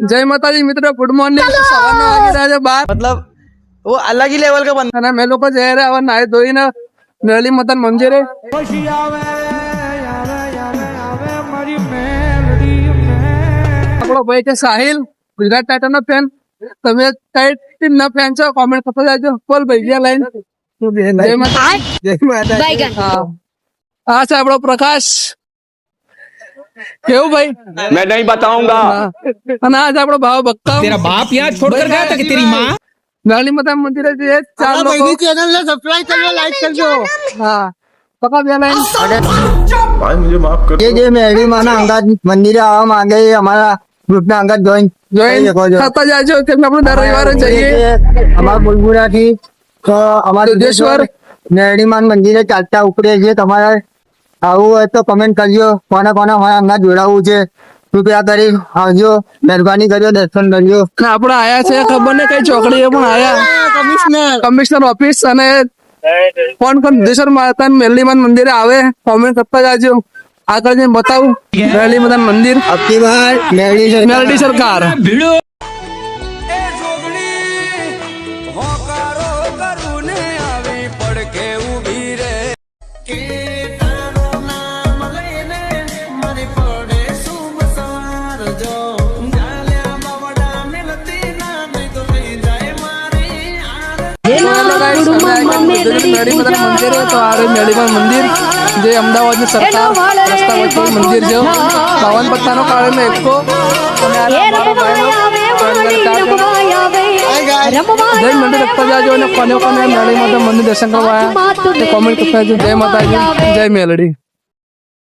जय माता दी मित्रों, गुड मॉर्निंग। सवाना वागी रहा है बात, मतलब वो अलग ही लेवल का बंदा मैं लोग जय रहे और नाय धोई ना मेली मदन मंदिर है। આપણો ભાઈ છે સાહિલ, ગુજરાત ટાઇટન નો ફેન। તમે કઈ ટીમ ના ફેન છો કોમેન્ટ કરતા જાજો। બોલ ભાઈ જે લાઈન જય માતા જય માતા। હા આ છે આપણો પ્રકાશ। કેવું ભાઈ मैं नहीं बताऊंगा। અને આજ આપણો ભાવ બક્કા तेरा बाप यहाँ छोड़कर गया था कि तेरी माँ? મેલી મદન મંદિર છે ચાર લોકો चैनल ने सब्सक्राइब कर लो, लाइक कर दो। હા પકા બે લાઈન भाई मुझे माफ कर જે મેળી માના અંગાત મંદિરે આવવા માંગે એ અમારા ગ્રુપના અંગાત જોઈન જોઈન થતા જાજો કેમ કે આપણે દર રવિવારે જઈએ। અમારા બુલબુરાથી તો અમારા દુધેશ્વર મેળીમાન મંદિરે ચાલતા ઉપડે છે। તમારે આવું હોય તો કમેન્ટ કરજો, કોના કોના મારા અંગાત જોડાવવું છે કૃપયા કરી આવજો, મહેરબાની કરજો, દર્શન કરજો। ને આપણે આયા છે ખબર ને કઈ ચોકડીએ પણ આયા કમિશનર ઓફિસ અને ફોન કર દુધેશ્વર માતા મેલીમાન મંદિરે આવે કોમેન્ટ કરતા જાજો। આગળ જઈને બતાવું મેલીમાન મંદિર અબકી બાર મેલડી સરકાર મંદિર તો આ મેલીમાન મંદિર જે અમદાવાદની સરકાર રસ્તા વચ્ચે મંદિર છે। 52 પત્તાનો કાળીનો એકો અને આ મારા ભાઈનો જય મંદિર રખતા જાજો અને કોને કોને મેલીમાન મંદિર દર્શન કરવા આવ્યા કોમેન્ટ કરતા જાજો। જય માતાજી, જય મેલડી।